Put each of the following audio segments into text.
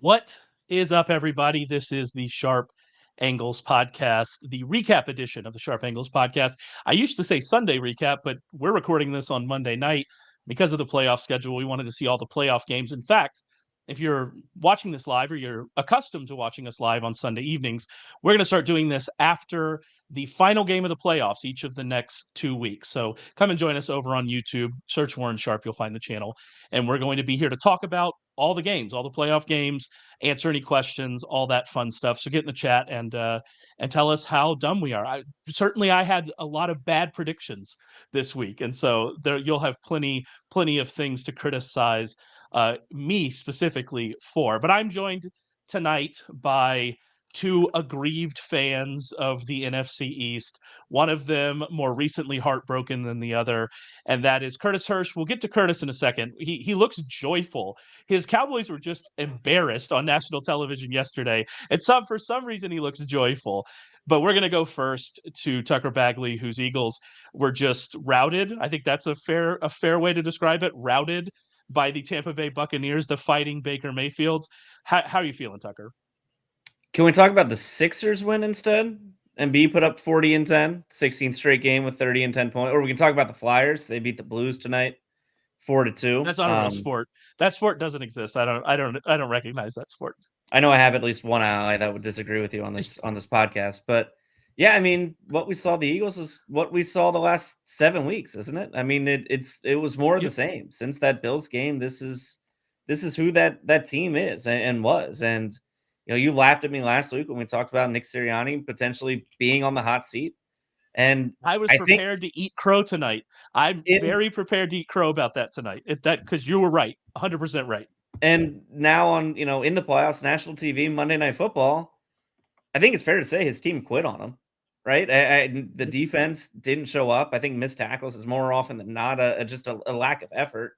What is up, everybody? This is the Sharp Angles podcast, the recap edition of the Sharp Angles podcast. I used to say Sunday recap, but we're recording this on Monday night because of the playoff schedule. We wanted to see all the playoff games. In fact, if you're watching this live or you're accustomed to watching us live on Sunday evenings, we're going to start doing this after the final game of the playoffs each of the next 2 weeks. So come and join us over on YouTube. Search Warren Sharp, you'll find the channel. And we're going to be here to talk about all the games, all the playoff games, answer any questions, all that fun stuff. So get in the chat and tell us how dumb we are. I had a lot of bad predictions this week, and so there you'll have plenty of things to criticize me specifically for. But I'm joined tonight by two aggrieved fans of the NFC East. One of them more recently heartbroken than the other, and that is Curtis Hirsch. We'll get to Curtis in a second. He looks joyful. His Cowboys were just embarrassed on national television yesterday, and for some reason he looks joyful. But we're going to go first to Tucker Bagley, whose Eagles were just routed. I think that's a fair way to describe it. Routed by the Tampa Bay Buccaneers, the Fighting Baker Mayfields. How are you feeling, Tucker? Can we talk about the Sixers win instead? Embiid put up 40 and 10, 16th straight game with 30 and 10 points. Or we can talk about the Flyers. They beat the Blues tonight, 4-2. That's not a real sport. That sport doesn't exist. I don't recognize that sport. I know I have at least one ally that would disagree with you on this podcast, but yeah, I mean, what we saw the Eagles is what we saw the last 7 weeks, isn't it? I mean, it was more of the same since that Bills game. This is who that team is and was. And you laughed at me last week when we talked about Nick Sirianni potentially being on the hot seat. And I was prepared to eat crow tonight. I'm very prepared to eat crow about that tonight. Because you were right, 100% right. And now on, in the playoffs, national TV, Monday Night Football, I think it's fair to say his team quit on him, right? The defense didn't show up. I think missed tackles is more often than not just a lack of effort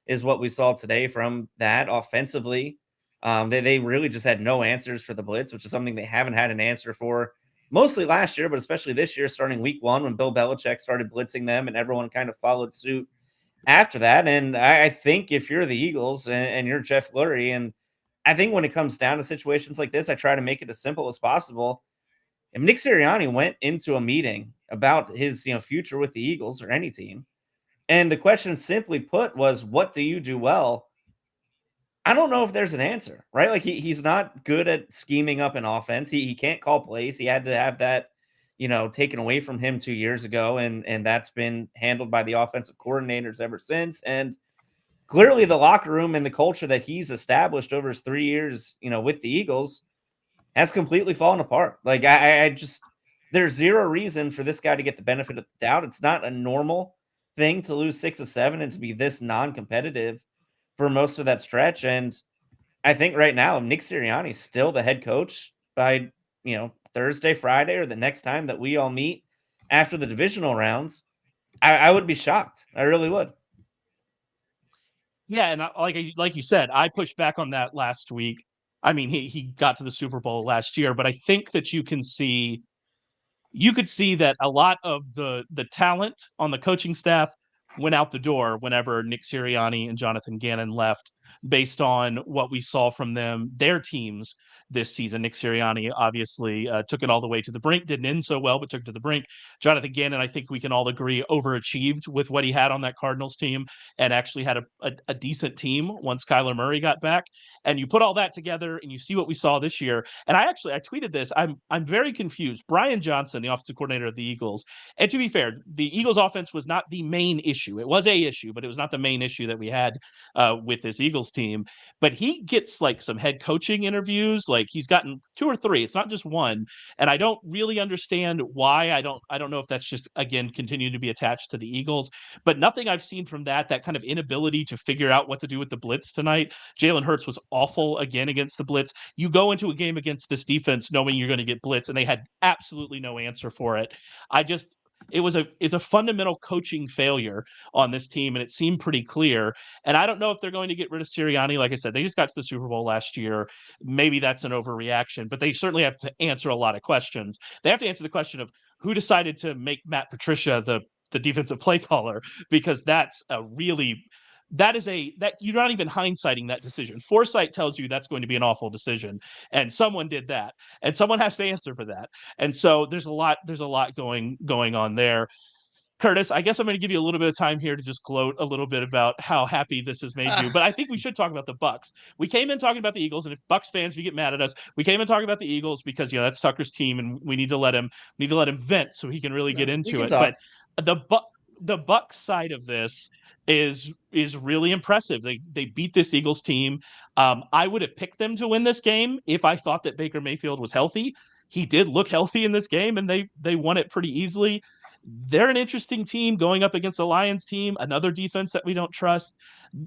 is what we saw today from that offensively. They really just had no answers for the blitz, which is something they haven't had an answer for mostly last year, but especially this year, starting week 1 when Bill Belichick started blitzing them and everyone kind of followed suit after that. And I think if you're the Eagles and you're Jeff Lurie, and I think when it comes down to situations like this, I try to make it as simple as possible. If Nick Sirianni went into a meeting about his future with the Eagles or any team, and the question simply put was, what do you do well? I don't know if there's an answer, right? Like he's not good at scheming up an offense. He can't call plays. He had to have that, taken away from him 2 years ago. And that's been handled by the offensive coordinators ever since. And clearly the locker room and the culture that he's established over his 3 years, with the Eagles has completely fallen apart. Like I just, there's zero reason for this guy to get the benefit of the doubt. It's not a normal thing to lose 6 or 7 and to be this non-competitive for most of that stretch. And I think right now, Nick Sirianni is still the head coach by, Thursday, Friday, or the next time that we all meet after the divisional rounds, I would be shocked. I really would. Yeah, and like you said, I pushed back on that last week. I mean, he got to the Super Bowl last year, but I think that you could see that a lot of the talent on the coaching staff went out the door whenever Nick Sirianni and Jonathan Gannon left, based on what we saw from their teams this season. Nick Sirianni obviously took it all the way to the brink, didn't end so well, but took it to the brink. Jonathan Gannon, I think we can all agree, overachieved with what he had on that Cardinals team and actually had a decent team once Kyler Murray got back. And you put all that together and you see what we saw this year. And I tweeted this. I'm very confused. Brian Johnson, the offensive coordinator of the Eagles, and to be fair, the Eagles offense was not the main issue. It was a issue, but it was not the main issue that we had with this Eagles team. But he gets like some head coaching interviews. Like he's gotten 2 or 3. It's not just one. And I don't really understand why. I don't know if that's just, again, continue to be attached to the Eagles. But nothing I've seen from that kind of inability to figure out what to do with the blitz tonight. Jalen Hurts was awful again against the blitz. You go into a game against this defense knowing you're going to get blitz, and they had absolutely no answer for it. It's a fundamental coaching failure on this team, and it seemed pretty clear. And I don't know if they're going to get rid of Sirianni. Like I said, they just got to the Super Bowl last year. Maybe that's an overreaction, but they certainly have to answer a lot of questions. They have to answer the question of who decided to make Matt Patricia the defensive play caller, because that's a really that you're not even hindsighting that decision. Foresight tells you that's going to be an awful decision, and someone did that, and someone has to answer for that. And so there's a lot going on there. Curtis, I guess I'm going to give you a little bit of time here to just gloat a little bit about how happy this has made you. But I think we should talk about the Bucs. We came in talking about the Eagles, and if Bucs fans, you get mad at us, we came in talking about the Eagles because that's Tucker's team, and we need to let him vent so he can really get We into can it. But talk. the Bucs side of this is really impressive. They beat this Eagles team. I would have picked them to win this game if I thought that Baker Mayfield was healthy. He did look healthy in this game, and they won it pretty easily. They're an interesting team going up against the Lions team, another defense that we don't trust.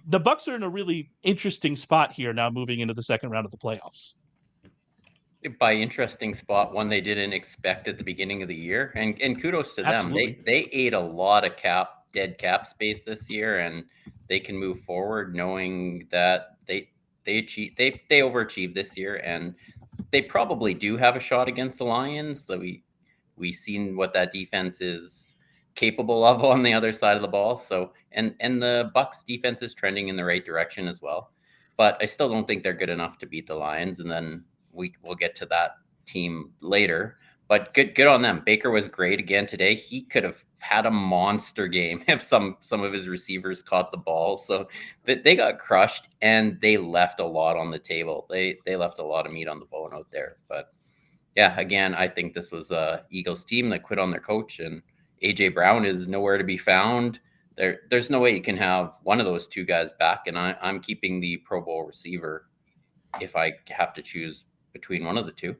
The Bucs are in a really interesting spot here now, moving into the second round of the playoffs. By interesting spot, one they didn't expect at the beginning of the year, and kudos to them. Absolutely. They ate a lot of dead cap space this year, and they can move forward knowing that they overachieved this year, and they probably do have a shot against the Lions. So we seen what that defense is capable of on the other side of the ball. So and the Bucs defense is trending in the right direction as well, but I still don't think they're good enough to beat the Lions, and then we'll get to that team later. But good on them. Baker was great again today. He could have had a monster game if some of his receivers caught the ball. So they got crushed, and they left a lot on the table. They left a lot of meat on the bone out there. But yeah, again, I think this was a Eagles team that quit on their coach, and AJ Brown is nowhere to be found. There's no way you can have one of those two guys back, and I'm keeping the Pro Bowl receiver if I have to choose between one of the two.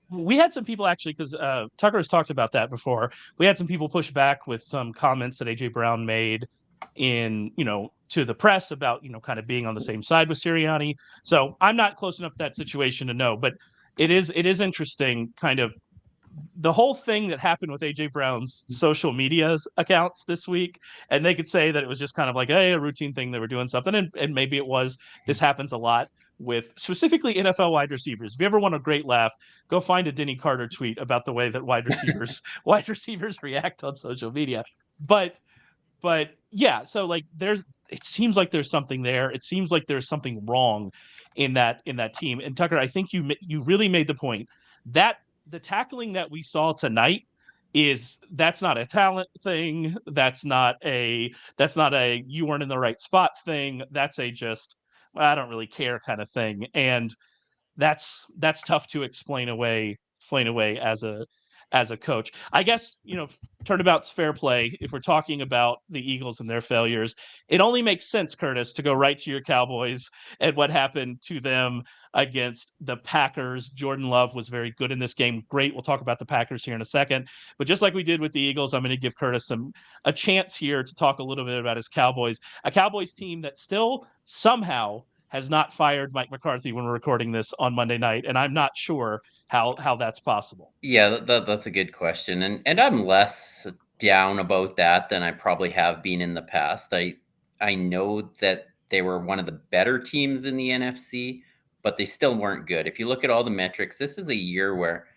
We had some people actually, because Tucker has talked about that before. We had some people push back with some comments that AJ Brown made to the press about kind of being on the same side with Sirianni. So I'm not close enough to that situation to know, but it is interesting, kind of the whole thing that happened with AJ Brown's social media accounts this week. And they could say that it was just kind of like, hey, a routine thing, they were doing something. And maybe it was. This happens a lot with specifically NFL wide receivers. If you ever want a great laugh, go find a Denny Carter tweet about the way that wide receivers react on social media. But yeah, so like it seems like there's something there. It seems like there's something wrong in that team. And Tucker, I think you really made the point that the tackling that we saw tonight that's not a talent thing. That's not a you weren't in the right spot thing. That's a just I don't really care kind of thing. And that's tough to explain away as a coach. I guess, turnabout's fair play. If we're talking about the Eagles and their failures, it only makes sense, Curtis, to go right to your Cowboys and what happened to them against the Packers. Jordan Love was very good in this game. Great. We'll talk about the Packers here in a second. But just like we did with the Eagles, I'm going to give Curtis a chance here to talk a little bit about his Cowboys, a Cowboys team that still somehow has not fired Mike McCarthy when we're recording this on Monday night, and I'm not sure how that's possible. Yeah, that's a good question, and I'm less down about that than I probably have been in the past. I know that they were one of the better teams in the NFC, but they still weren't good. If you look at all the metrics, this is a year where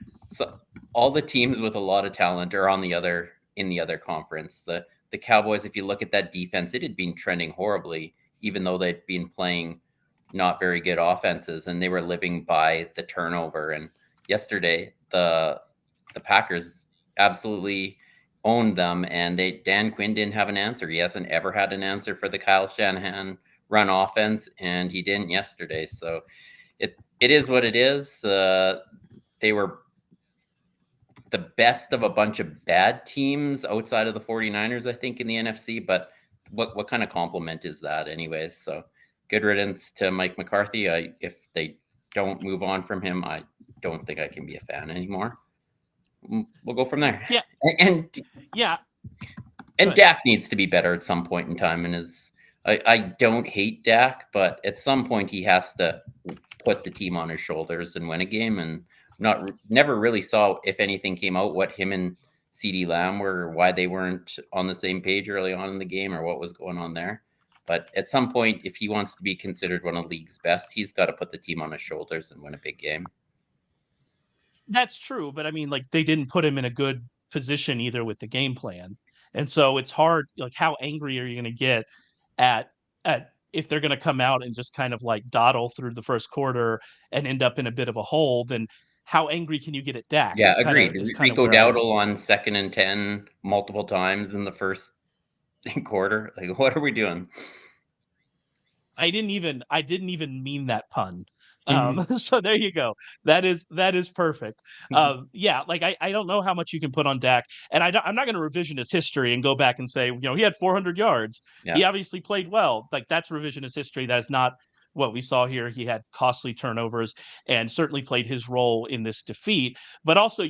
all the teams with a lot of talent are in the other conference. The Cowboys, if you look at that defense, it had been trending horribly, even though they'd been playing not very good offenses, and they were living by the turnover. And yesterday, the Packers absolutely owned them, and Dan Quinn didn't have an answer. He hasn't ever had an answer for the Kyle Shanahan run offense, and he didn't yesterday. So it is what it is. They were the best of a bunch of bad teams outside of the 49ers, I think, in the NFC, but what kind of compliment is that anyways? So good riddance to Mike McCarthy. If they don't move on from him, I don't think I can be a fan anymore. We'll go from there. Yeah. And Good. Dak needs to be better at some point in time. And I don't hate Dak, but at some point he has to put the team on his shoulders and win a game. And never really saw, if anything came out, what him and CeeDee Lamb were, why they weren't on the same page early on in the game, or what was going on there. But at some point, if he wants to be considered one of the league's best, he's got to put the team on his shoulders and win a big game. That's true, but I mean, like, they didn't put him in a good position either with the game plan. And so it's hard, like, how angry are you going to get at if they're going to come out and just kind of like dawdle through the first quarter and end up in a bit of a hole, then how angry can you get at Dak? Yeah, Is agreed. kind of Rico where I Dowdle on 2nd and 10 multiple times in the first quarter. Like, what are we doing? I didn't even mean that pun. So there you go. That is perfect. Yeah, like I don't know how much you can put on Dak, and I'm not going to revisionist history and go back and say, he had 400 yards. Yeah. He obviously played well. Like, that's revisionist history. That is not what we saw here. He had costly turnovers and certainly played his role in this defeat. But also,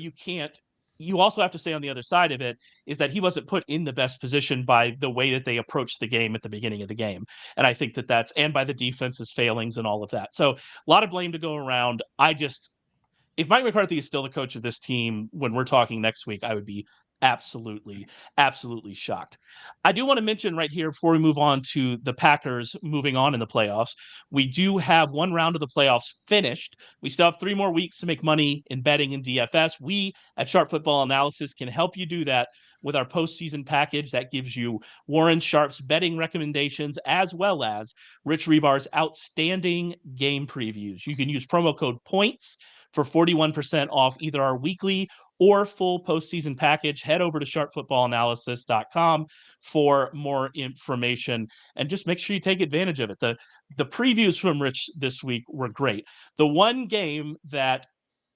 you also have to say on the other side of it is that he wasn't put in the best position by the way that they approached the game at the beginning of the game. And I think that's, and by the defense's failings and all of that. So a lot of blame to go around. If Mike McCarthy is still the coach of this team when we're talking next week, I would be absolutely shocked. I do want to mention right here before we move on to the Packers moving on in the playoffs, we do have one round of the playoffs finished. We still have 3 more weeks to make money in betting in DFS. We at Sharp Football Analysis can help you do that with our postseason package that gives you Warren Sharp's betting recommendations as well as Rich Rebar's outstanding game previews. You can use promo code POINTS for 41% off either our weekly or full postseason package. Head over to sharpfootballanalysis.com for more information and just make sure you take advantage of it. The previews from Rich this week were great. The one game that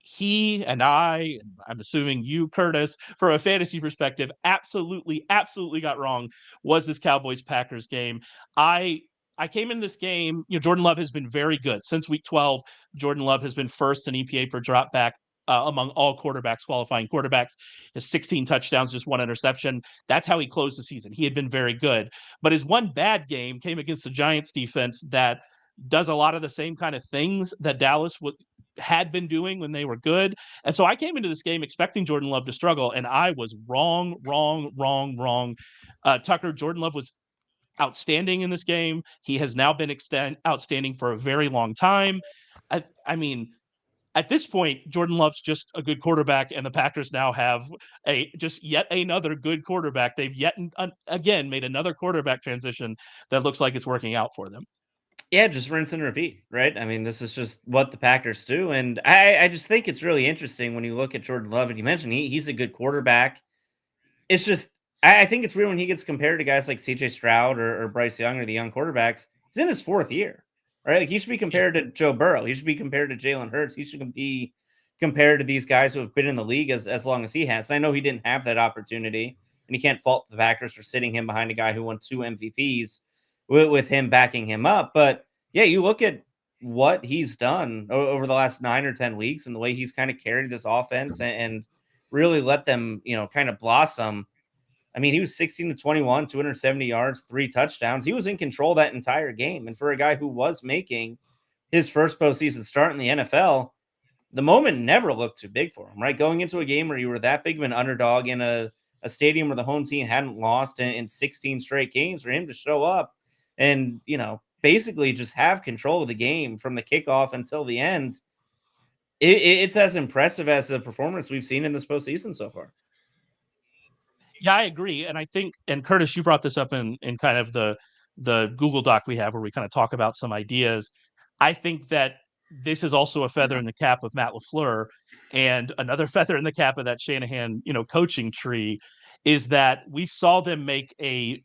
he and I'm assuming you, Curtis, from a fantasy perspective, absolutely got wrong was this Cowboys-Packers game. I came in this game, Jordan Love has been very good. Since week 12, Jordan Love has been first in EPA per drop back among all quarterbacks, qualifying quarterbacks. His 16 touchdowns, just 1 interception. That's how he closed the season. He had been very good. But his one bad game came against the Giants defense that does a lot of the same kind of things that Dallas had been doing when they were good. And so I came into this game expecting Jordan Love to struggle, and I was wrong. Tucker, Jordan Love was outstanding in this game. He has now been outstanding for a very long time. I mean, at this point, Jordan Love's just a good quarterback, and the Packers now have just yet another good quarterback. They've yet again made another quarterback transition that looks like it's working out for them. Yeah, just rinse and repeat, right? I mean, this is just what the Packers do. And I just think it's really interesting when you look at Jordan Love, and you mentioned he's a good quarterback. It's just, I think it's weird when he gets compared to guys like CJ Stroud or Bryce Young or the young quarterbacks. He's in his 4th year, right? Like, he should be compared to Joe Burrow. He should be compared to Jalen Hurts. He should be compared to these guys who have been in the league as long as he has. And I know he didn't have that opportunity, and you can't fault the Packers for sitting him behind a guy who won 2 MVPs with him backing him up. But yeah, you look at what he's done over the last 9 or 10 weeks and the way he's kind of carried this offense and really let them, kind of blossom. I mean, he was 16 to 21, 270 yards, 3 touchdowns. He was in control that entire game. And for a guy who was making his first postseason start in the NFL, the moment never looked too big for him, right? Going into a game where you were that big of an underdog in a stadium where the home team hadn't lost in 16 straight games, for him to show up and, basically just have control of the game from the kickoff until the end. It's as impressive as the performance we've seen in this postseason so far. Yeah, I agree. And I think, and Curtis, you brought this up in kind of the Google Doc we have where we kind of talk about some ideas. I think that this is also a feather in the cap of Matt LaFleur, and another feather in the cap of that Shanahan, coaching tree, is that we saw them make a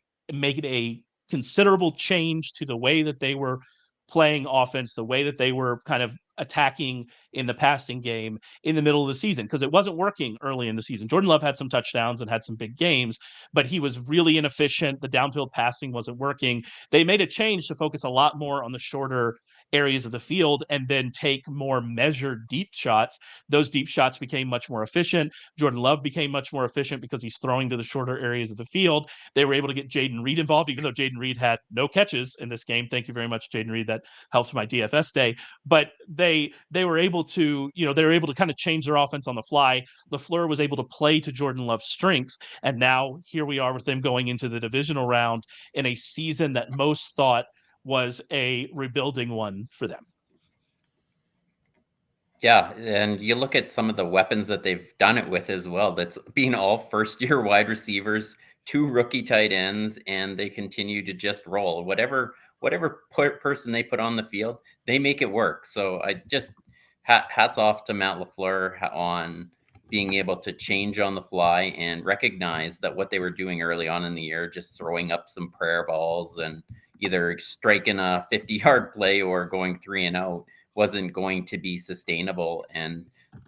considerable change to the way that they were playing offense, the way that they were kind of attacking in the passing game in the middle of the season, because it wasn't working early in the season. Jordan Love had some touchdowns and had some big games, but he was really inefficient. The downfield passing wasn't working. They made a change to focus a lot more on the shorter areas of the field and then take more measured deep shots. Those deep shots became much more efficient. Jordan Love became much more efficient because he's throwing to the shorter areas of the field. They were able to get Jaden Reed involved, even though Jaden Reed had no catches in this game. Thank you very much, Jaden Reed. That helped my DFS day. But they were able to, kind of change their offense on the fly. LaFleur was able to play to Jordan Love's strengths. And now here we are with them going into the divisional round in a season that most thought was a rebuilding one for them. Yeah, and you look at some of the weapons that they've done it with as well. That's being all first-year wide receivers, 2 rookie tight ends, and they continue to just roll. Whatever person they put on the field, they make it work. So I just hats off to Matt LaFleur on being able to change on the fly and recognize that what they were doing early on in the year, just throwing up some prayer balls and either striking a 50-yard play or going 3 and out, wasn't going to be sustainable. And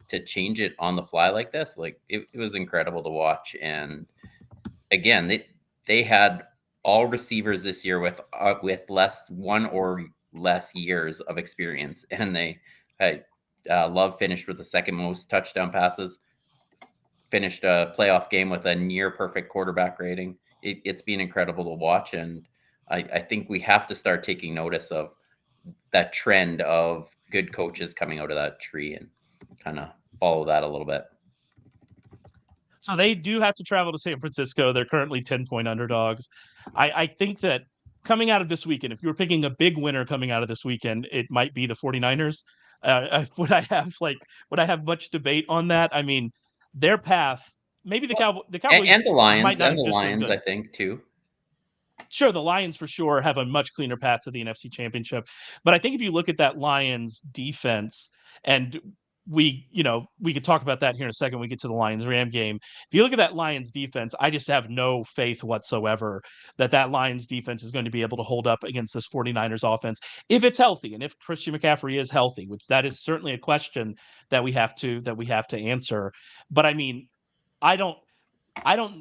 to change it on the fly like this, like it was incredible to watch. And again, they had all receivers this year with one or less years of experience, and they had Love finished with the second most touchdown passes, finished a playoff game with a near perfect quarterback rating. It's been incredible to watch, and I think we have to start taking notice of that trend of good coaches coming out of that tree and kind of follow that a little bit. So they do have to travel to San Francisco. They're currently 10-point underdogs. I think that coming out of this weekend, if you were picking a big winner coming out of this weekend, it might be the 49ers. Would I have much debate on that? I mean, their path, maybe the Cowboys and the Lions might not and have the just been Lions, good. I think, too. Sure, the Lions for sure have a much cleaner path to the NFC Championship. But I think if you look at that Lions defense, and we could talk about that here in a second when we get to the Lions-Ram game. If you look at that Lions defense, I just have no faith whatsoever that Lions defense is going to be able to hold up against this 49ers offense if it's healthy and if Christian McCaffrey is healthy, which that is certainly a question that we have to answer. But I mean, I don't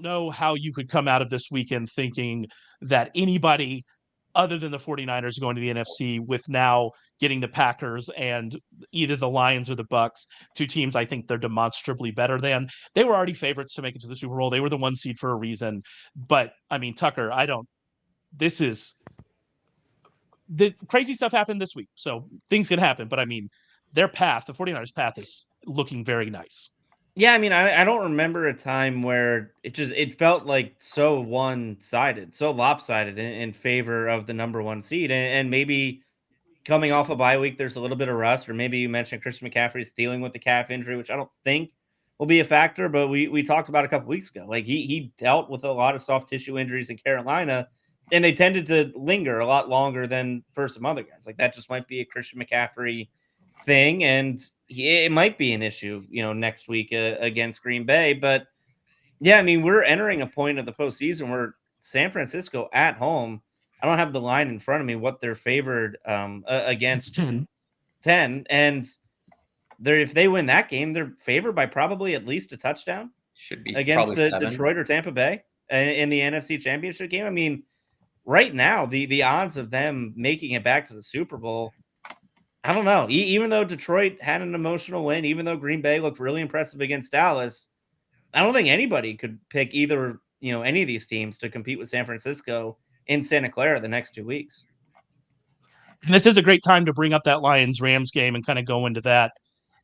know how you could come out of this weekend thinking that anybody other than the 49ers going to the NFC with now getting the Packers and either the Lions or the Bucs, two teams I think they're demonstrably better than. They were already favorites to make it to the Super Bowl. They were the 1 seed for a reason. But I mean, Tucker, the crazy stuff happened this week. So things can happen. But I mean, their path, the 49ers path, is looking very nice. Yeah, I mean, I don't remember a time where it felt like so one-sided, so lopsided in favor of the number 1 seed, and maybe coming off a bye week, there's a little bit of rust, or maybe you mentioned Christian McCaffrey's dealing with the calf injury, which I don't think will be a factor, but we talked about a couple weeks ago. Like he dealt with a lot of soft tissue injuries in Carolina, and they tended to linger a lot longer than for some other guys. Like that just might be a Christian McCaffrey thing, and it might be an issue, next week against Green Bay. But yeah, I mean, we're entering a point of the postseason where San Francisco at home. I don't have the line in front of me what they're favored against. It's 10, and if they win that game, they're favored by probably at least a touchdown. Should be against probably 7. Detroit or Tampa Bay in the NFC Championship game. I mean, right now the odds of them making it back to the Super Bowl, I don't know. Even though Detroit had an emotional win, even though Green Bay looked really impressive against Dallas, I don't think anybody could pick either, any of these teams to compete with San Francisco in Santa Clara the next 2 weeks. And this is a great time to bring up that Lions-Rams game and kind of go into that.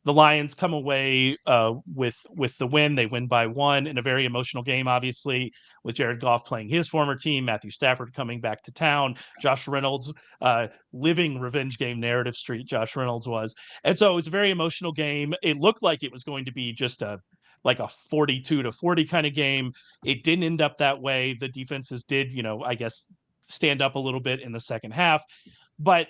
The Lions come away with the win. They win by 1 in a very emotional game, obviously, with Jared Goff playing his former team, Matthew Stafford coming back to town, Josh Reynolds living revenge game narrative street, Josh Reynolds was. And so it was a very emotional game. It looked like it was going to be just a 42-40 kind of game. It didn't end up that way. The defenses did, I guess, stand up a little bit in the second half. But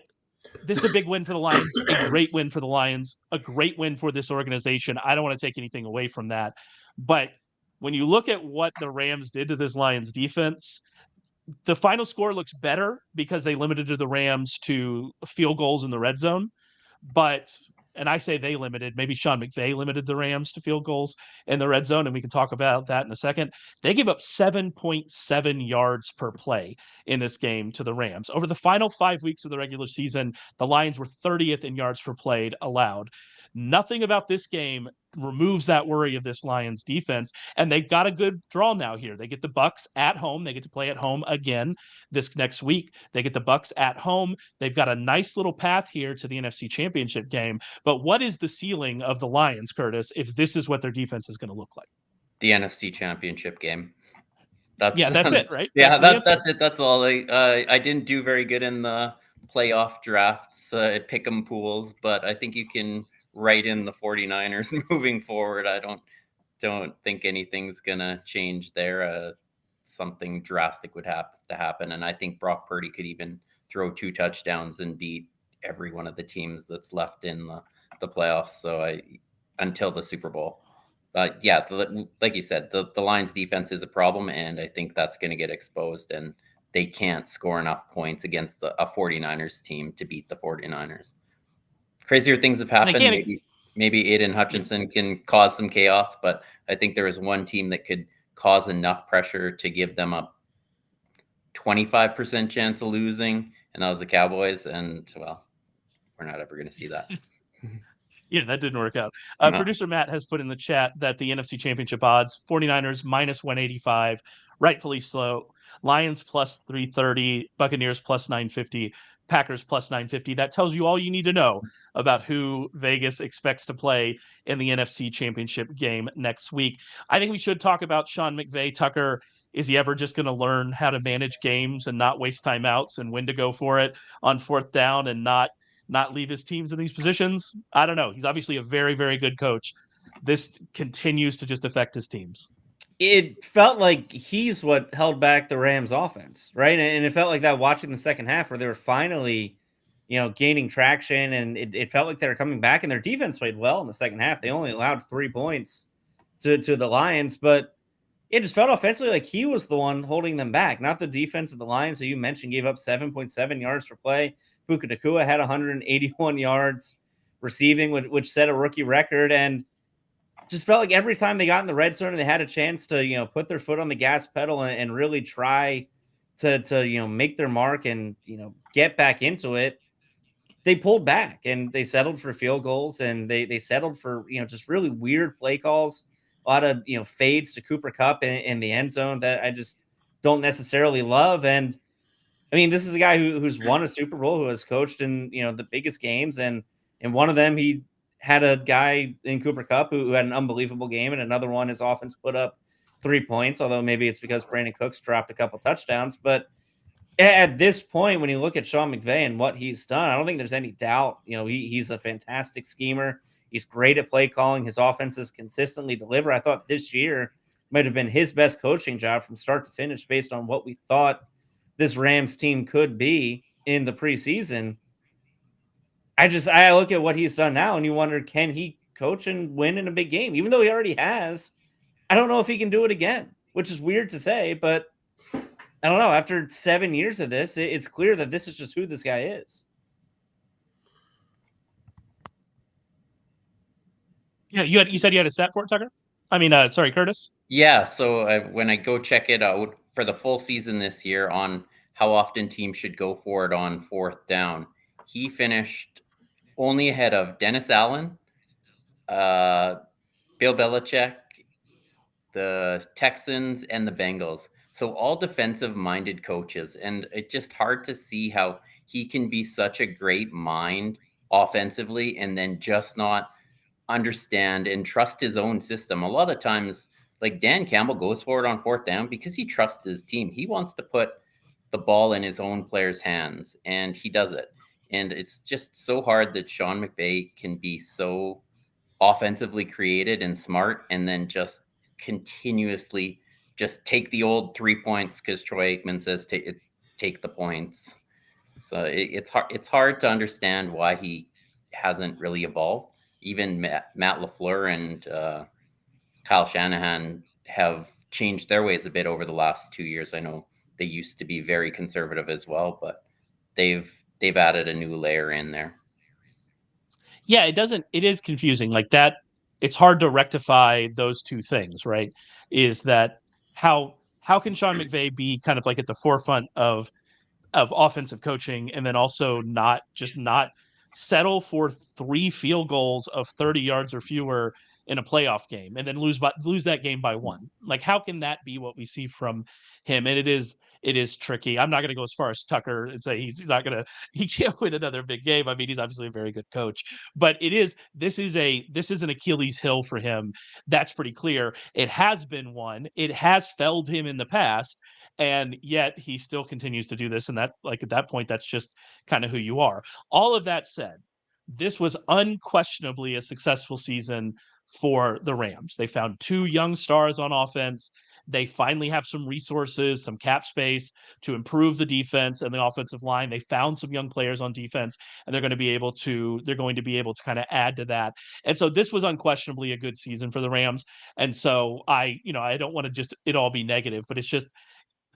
this is a big win for the Lions, a great win for the Lions, a great win for this organization. I don't want to take anything away from that. But when you look at what the Rams did to this Lions defense, the final score looks better because they limited the Rams to field goals in the red zone. And I say they limited, maybe Sean McVay limited the Rams to field goals in the red zone, and we can talk about that in a second. They gave up 7.7 yards per play in this game to the Rams. Over the final 5 weeks of the regular season, the Lions were 30th in yards per play allowed. Nothing about this game removes that worry of this Lions defense, and they've got a good draw now here. They get the Bucs at home. They get to play at home again this next week. They get the Bucs at home. They've got a nice little path here to the NFC Championship game. But what is the ceiling of the Lions, Curtis, if this is what their defense is going to look like? The NFC Championship game. That's it, right? Yeah, that's it. That's all. I didn't do very good in the playoff drafts, pick 'em pools, but I think you can write in the 49ers moving forward. I don't think anything's gonna change there. something drastic would have to happen. And I think Brock Purdy could even throw 2 touchdowns and beat every one of the teams that's left in the playoffs. So until the Super Bowl. But yeah, like you said, the Lions defense is a problem, and I think that's going to get exposed, and they can't score enough points against a 49ers team to beat the 49ers. Crazier things have happened. Maybe Aiden Hutchinson can cause some chaos, but I think there is one team that could cause enough pressure to give them a 25% chance of losing, and that was the Cowboys. And, well, we're not ever going to see that. Yeah, that didn't work out. No. Producer Matt has put in the chat that the NFC Championship odds, 49ers minus 185, rightfully slow. Lions plus 330, Buccaneers plus 950, Packers plus 950. That tells you all you need to know about who Vegas expects to play in the NFC Championship game next week. I think we should talk about Sean McVay. Tucker, is he ever just going to learn how to manage games and not waste timeouts and when to go for it on 4th down and not leave his teams in these positions? I don't know. He's obviously a very, very good coach. This continues to just affect his teams. It felt like he's what held back the Rams offense, right? And it felt like that watching the second half where they were finally, gaining traction, and it felt like they were coming back, and their defense played well in the second half. They only allowed 3 points to the Lions, but it just felt offensively like he was the one holding them back, not the defense of the Lions, who you mentioned gave up 7.7 yards per play. Puka Nacua had 181 yards receiving, which set a rookie record, and just felt like every time they got in the red zone and they had a chance to, put their foot on the gas pedal and really try to make their mark and, get back into it, they pulled back and they settled for field goals, and they settled for, just really weird play calls, a lot of, fades to Cooper Kupp in the end zone that I just don't necessarily love. And I mean, this is a guy who's won a Super Bowl, who has coached in, the biggest games. And in one of them, he had a guy in Cooper Kupp who had an unbelievable game. And another one, his offense put up 3 points, although maybe it's because Brandon Cooks dropped a couple touchdowns. But at this point, when you look at Sean McVay and what he's done, I don't think there's any doubt. He's a fantastic schemer. He's great at play calling. His offenses consistently deliver. I thought this year might have been his best coaching job from start to finish based on what we thought this Rams team could be in the preseason. I look at what he's done now and you wonder, can he coach and win in a big game? Even though he already has, I don't know if he can do it again, which is weird to say, but I don't know. After 7 years of this, it's clear that this is just who this guy is. Yeah, you said you had a stat for it, Tucker? I mean, sorry, Curtis? Yeah, so when I go check it out for the full season this year on how often teams should go for it on 4th down, he finished only ahead of Dennis Allen, Bill Belichick, the Texans, and the Bengals. So all defensive-minded coaches, and it's just hard to see how he can be such a great mind offensively and then just not understand and trust his own system. A lot of times, like Dan Campbell goes for it on 4th down because he trusts his team. He wants to put the ball in his own players' hands, and he does it. And it's just so hard that Sean McVay can be so offensively created and smart and then just continuously just take the old 3 points because Troy Aikman says take the points. So it's hard to understand why he hasn't really evolved. Even Matt LaFleur and Kyle Shanahan have changed their ways a bit over the last 2 years. I know they used to be very conservative as well, but they've added a new layer in there. Yeah, it is confusing like that. It's hard to rectify those two things, right? Is that how can Sean McVay be kind of like at the forefront of offensive coaching and then also not settle for 3 field goals of 30 yards or fewer in a playoff game and then lose that game by 1? Like, how can that be what we see from him? And it is tricky. I'm not going to go as far as Tucker and say he can't win another big game. I mean, he's obviously a very good coach, but this is an Achilles heel for him. That's pretty clear. It has been one. It has failed him in the past, and yet he still continues to do this. And that, like, at that point, that's just kind of who you are. All of that said, this was unquestionably a successful season for the Rams. They found 2 young stars on offense. They finally have some resources, some cap space to improve the defense and the offensive line. They found some young players on defense, and they're going to be able to kind of add to that. And so this was unquestionably a good season for the Rams. And so I don't want to just it all be negative, but it's just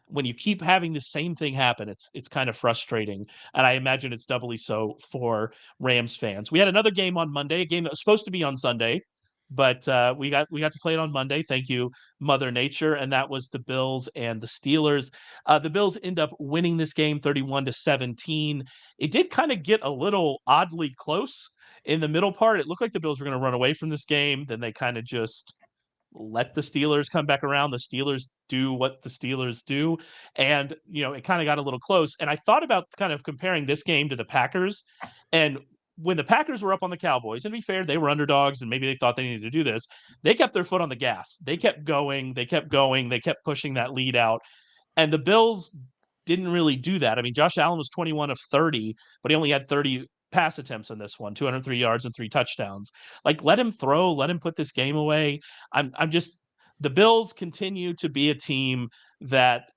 when you keep having the same thing happen, it's kind of frustrating. And I imagine it's doubly so for Rams fans. We had another game on Monday, a game that was supposed to be on Sunday, but we got to play it on Monday. Thank you, Mother Nature. And that was the Bills and the Steelers. The Bills end up winning this game 31-17. It did kind of get a little oddly close in the middle part. It looked like the Bills were going to run away from this game. Then they kind of just let the Steelers come back around. The Steelers do what the Steelers do. And, it kind of got a little close. And I thought about kind of comparing this game to the Packers. And when the Packers were up on the Cowboys, and to be fair, they were underdogs and maybe they thought they needed to do this. They kept their foot on the gas. They kept going. They kept pushing that lead out. And the Bills didn't really do that. I mean, Josh Allen was 21 of 30, but he only had 30 pass attempts in this one, 203 yards and 3 touchdowns. Like, let him throw, let him put this game away. I'm just the Bills continue to be a team that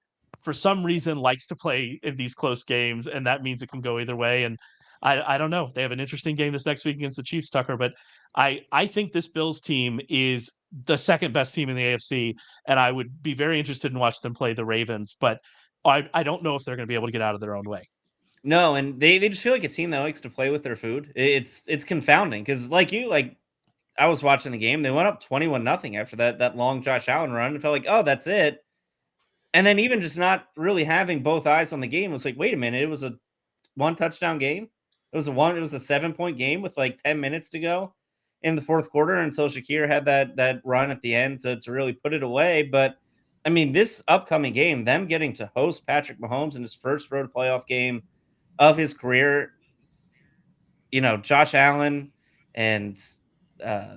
for some reason likes to play in these close games, and that means it can go either way. And I don't know. They have an interesting game this next week against the Chiefs, Tucker, but I think this Bills team is the second best team in the AFC, and I would be very interested in watching them play the Ravens, but I don't know if they're going to be able to get out of their own way. No, and they just feel like a team that likes to play with their food. It's confounding because like I was watching the game, they went up 21-0 after that long Josh Allen run. It felt like, oh, that's it. And then even just not really having both eyes on the game was like, wait a minute, it was a 1 touchdown game. It was a 7-point game with like 10 minutes to go in the fourth quarter until Shakir had that run at the end to really put it away. But I mean, this upcoming game, them getting to host Patrick Mahomes in his first road playoff game of his career, Josh Allen and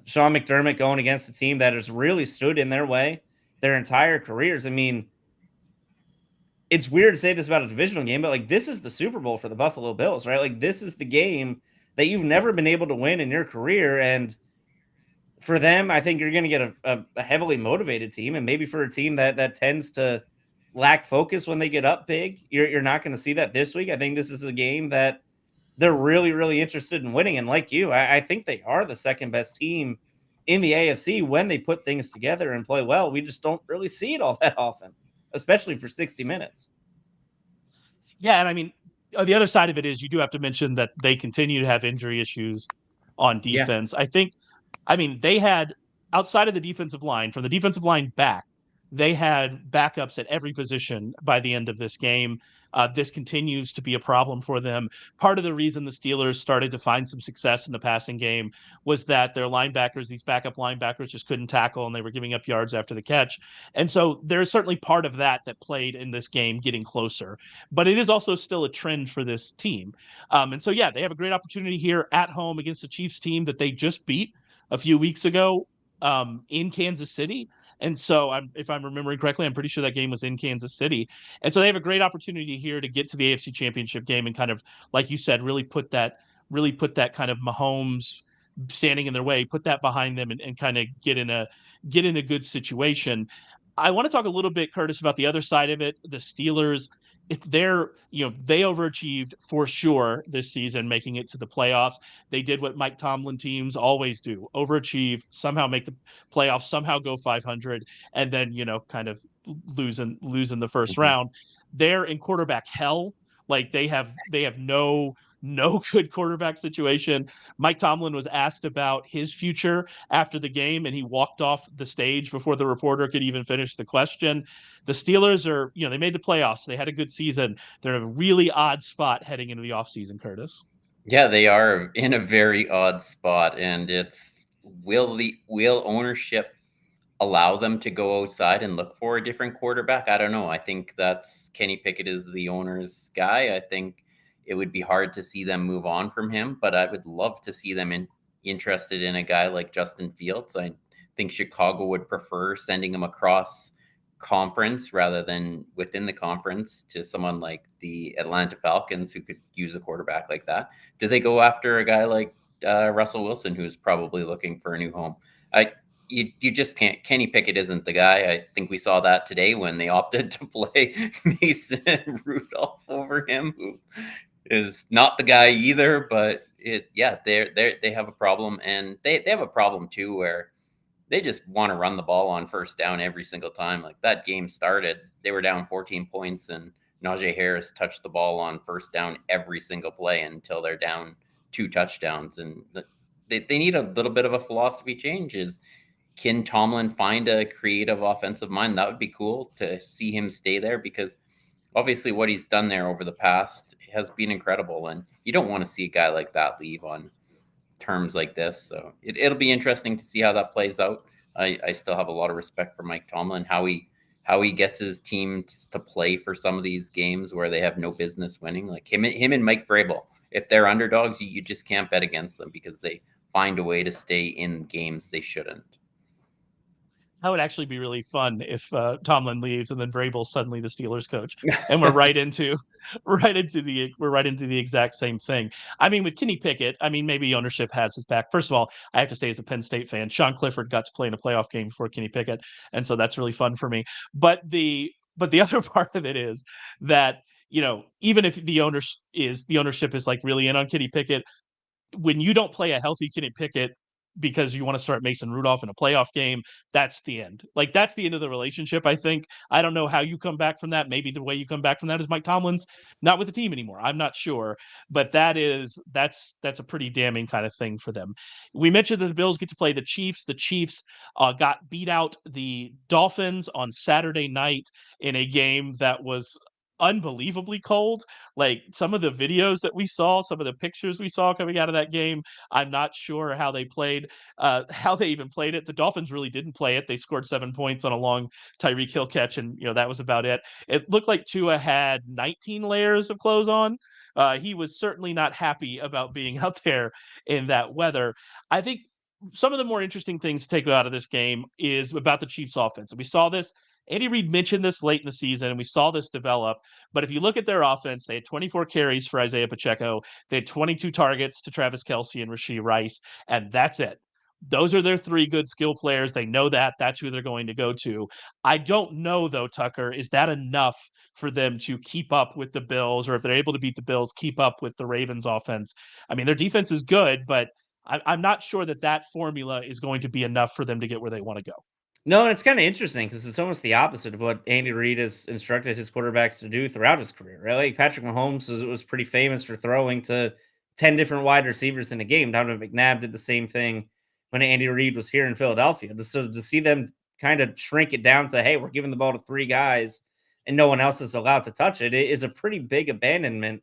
Sean McDermott going against a team that has really stood in their way their entire careers. I mean, it's weird to say this about a divisional game, but like this is the Super Bowl for the Buffalo Bills, right? Like this is the game that you've never been able to win in your career. And for them, I think you're going to get a heavily motivated team. And maybe for a team that tends to lack focus when they get up big, you're not going to see that this week. I think this is a game that they're really, really interested in winning. And like you, I think they are the second best team in the AFC when they put things together and play well. We just don't really see it all that often, especially for 60 minutes. Yeah, and I mean, the other side of it is you do have to mention that they continue to have injury issues on defense. Yeah. I mean, they had, outside of the defensive line, from the defensive line back, they had backups at every position by the end of this game. This continues to be a problem for them. Part of the reason the Steelers started to find some success in the passing game was that their linebackers, these backup linebackers, just couldn't tackle and they were giving up yards after the catch. And so there's certainly part of that played in this game getting closer. But it is also still a trend for this team. And so, yeah, they have a great opportunity here at home against the Chiefs team that they just beat a few weeks ago in Kansas City. And so if I'm remembering correctly, I'm pretty sure that game was in Kansas City. And so they have a great opportunity here to get to the AFC Championship game and kind of, like you said, really put that kind of Mahomes standing in their way, put that behind them and kind of get in a good situation. I want to talk a little bit, Curtis, about the other side of it. The Steelers, they overachieved for sure this season, making it to the playoffs. They did what Mike Tomlin teams always do: overachieve, somehow make the playoffs, somehow go 500, and then kind of losing the first round. They're in quarterback hell. Like they have no good quarterback situation. Mike Tomlin was asked about his future after the game, and he walked off the stage before the reporter could even finish the question. The Steelers are, they made the playoffs. They had a good season. They're in a really odd spot heading into the offseason, Curtis. Yeah, they are in a very odd spot, and it's will ownership allow them to go outside and look for a different quarterback? I don't know. I think that's Kenny Pickett is the owner's guy. I think it would be hard to see them move on from him, but I would love to see them interested in a guy like Justin Fields. I think Chicago would prefer sending him across conference rather than within the conference to someone like the Atlanta Falcons who could use a quarterback like that. Do they go after a guy like Russell Wilson, who's probably looking for a new home? you just can't. Kenny Pickett isn't the guy. I think we saw that today when they opted to play Mason Rudolph over him, who is not the guy either. But they have a problem, and they have a problem too where they just want to run the ball on first down every single time. Like that game started, they were down 14 points, and Najee Harris touched the ball on first down every single play until they're down 2 touchdowns. And they need a little bit of a philosophy change. Can Tomlin find a creative offensive mind? That would be cool to see him stay there, because obviously what he's done there over the past has been incredible. And you don't want to see a guy like that leave on terms like this. So it'll be interesting to see how that plays out. I still have a lot of respect for Mike Tomlin, how he gets his team to play for some of these games where they have no business winning. Like him and Mike Vrabel, if they're underdogs, you just can't bet against them because they find a way to stay in games they shouldn't. That would actually be really fun if Tomlin leaves and then Vrabel's suddenly the Steelers coach, and we're right into the exact same thing. I mean, with Kenny Pickett, I mean, maybe ownership has his back. First of all, I have to say, as a Penn State fan, Sean Clifford got to play in a playoff game before Kenny Pickett, and so that's really fun for me. But the other part of it is that, even if the ownership is like really in on Kenny Pickett, when you don't play a healthy Kenny Pickett because you want to start Mason Rudolph in a playoff game, that's the end. Like, that's the end of the relationship, I think. I don't know how you come back from that. Maybe the way you come back from that is Mike Tomlin's not with the team anymore. I'm not sure. But that's a pretty damning kind of thing for them. We mentioned that the Bills get to play the Chiefs. The Chiefs got beat out the Dolphins on Saturday night in a game that was unbelievably cold. Like, some of the videos that we saw, some of the pictures we saw coming out of that game, I'm not sure how they even played it. The Dolphins really didn't play it. They scored 7 points on a long Tyreek Hill catch, and that was about it. It looked like Tua had 19 layers of clothes on. He was certainly not happy about being out there in that weather. I think some of the more interesting things to take out of this game is about the Chiefs offense. And we saw this. Andy Reid mentioned this late in the season, and we saw this develop. But if you look at their offense, they had 24 carries for Isaiah Pacheco. They had 22 targets to Travis Kelce and Rashee Rice, and that's it. Those are their 3 good skill players. They know that. That's who they're going to go to. I don't know, though, Tucker, is that enough for them to keep up with the Bills, or if they're able to beat the Bills, keep up with the Ravens offense? I mean, their defense is good, but I'm not sure that formula is going to be enough for them to get where they want to go. No, and it's kind of interesting because it's almost the opposite of what Andy Reid has instructed his quarterbacks to do throughout his career, right? Like Patrick Mahomes was pretty famous for throwing to 10 different wide receivers in a game. Donovan McNabb did the same thing when Andy Reid was here in Philadelphia. So to see them kind of shrink it down to, hey, we're giving the ball to 3 guys and no one else is allowed to touch it, it is a pretty big abandonment,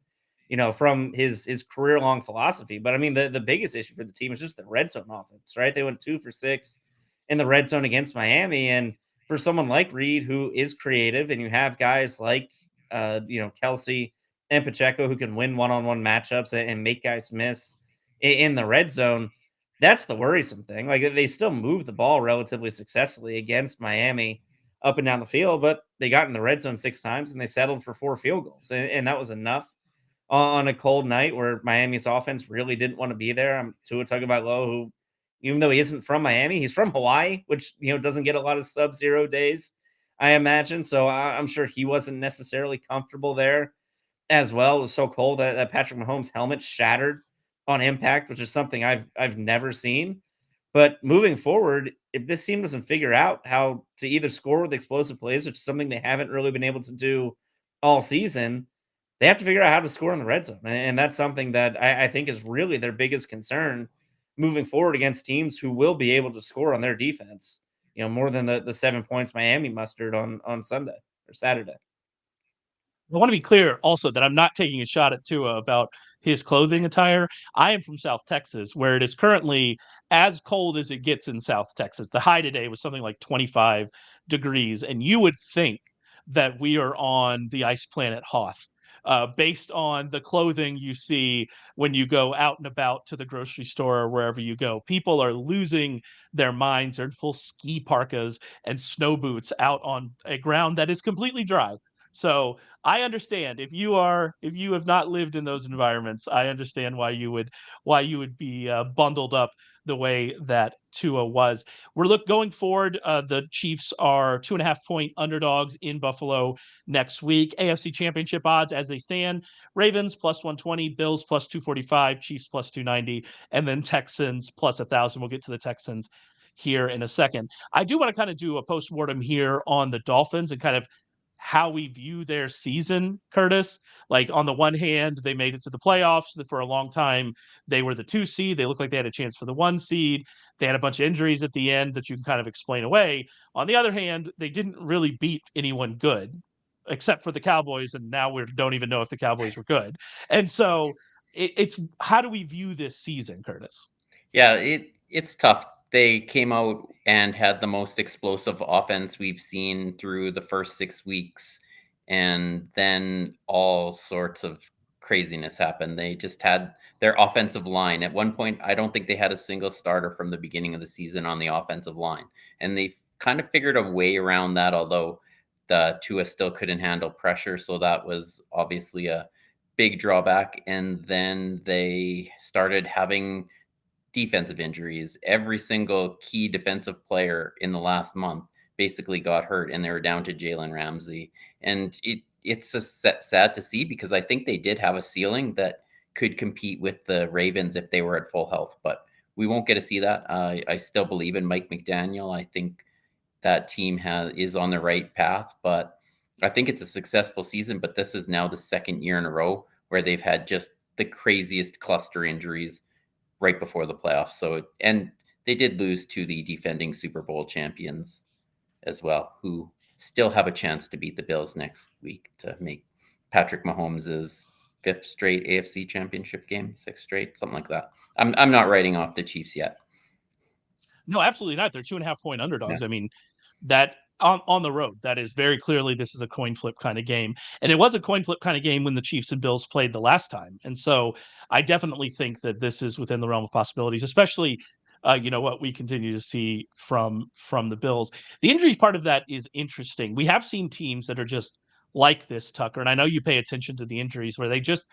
from his career long philosophy. But I mean, the biggest issue for the team is just the red zone offense, right? They went 2 for 6 in the red zone against Miami. And for someone like Reed, who is creative, and you have guys like, Kelce and Pacheco who can win one-on-one matchups and make guys miss in the red zone, that's the worrisome thing. Like, they still move the ball relatively successfully against Miami up and down the field, but they got in the red zone 6 times and they settled for 4 field goals. And that was enough on a cold night where Miami's offense really didn't want to be there. I'm Tua Tagovailoa, who, even though he isn't from Miami, he's from Hawaii, which, doesn't get a lot of sub-zero days, I imagine. So I'm sure he wasn't necessarily comfortable there as well. It was so cold that Patrick Mahomes' helmet shattered on impact, which is something I've never seen. But moving forward, if this team doesn't figure out how to either score with explosive plays, which is something they haven't really been able to do all season, they have to figure out how to score in the red zone. And that's something that I think is really their biggest concern moving forward against teams who will be able to score on their defense, more than the 7 points Miami mustered on Sunday or Saturday. I want to be clear also that I'm not taking a shot at Tua about his clothing attire. I am from South Texas, where it is currently as cold as it gets in South Texas. The high today was something like 25 degrees, and you would think that we are on the ice planet Hoth. Based on the clothing you see when you go out and about to the grocery store or wherever you go. People are losing their minds. They're in full ski parkas and snow boots out on a ground that is completely dry. So I understand if you have not lived in those environments, I understand why you would be bundled up the way that Tua was. We're going forward. The Chiefs are 2.5-point underdogs in Buffalo next week. AFC Championship odds as they stand: Ravens plus 120, Bills plus 245, Chiefs plus 290, and then Texans plus 1,000. We'll get to the Texans here in a second. I do want to kind of do a postmortem here on the Dolphins and kind of how we view their season, Curtis. Like, on the one hand, they made it to the playoffs. For a long time, they were the 2 seed. They looked like they had a chance for the 1 seed. They had a bunch of injuries at the end that you can kind of explain away. On the other hand, they didn't really beat anyone good, except for the Cowboys, and now we don't even know if the Cowboys were good. And so it's how do we view this season, Curtis? Yeah, it's tough. They came out and had the most explosive offense we've seen through the first 6 weeks, and then all sorts of craziness happened. They just had their offensive line. At one point, I don't think they had a single starter from the beginning of the season on the offensive line, and they kind of figured a way around that, although the Tua still couldn't handle pressure, so that was obviously a big drawback. And then they started having defensive injuries. Every single key defensive player in the last month basically got hurt, and they were down to Jalen Ramsey. And it's sad to see, because I think they did have a ceiling that could compete with the Ravens if they were at full health. But we won't get to see that. I still believe in Mike McDaniel. I think that team is on the right path, but I think it's a successful season. But this is now the second year in a row where they've had just the craziest cluster injuries right before the playoffs. So, and they did lose to the defending Super Bowl champions as well, who still have a chance to beat the Bills next week to make Patrick Mahomes' 5th straight AFC championship game, 6th straight, something like that. I'm not writing off the Chiefs yet. No, absolutely not. They're 2.5-point underdogs. Yeah. I mean, that on the road, that is very clearly, this is a coin flip kind of game. And it was a coin flip kind of game when the Chiefs and Bills played the last time. And so I definitely think that this is within the realm of possibilities, especially what we continue to see from the Bills. The injuries part of that is interesting. We have seen teams that are just like this, Tucker, and I know you pay attention to the injuries where they just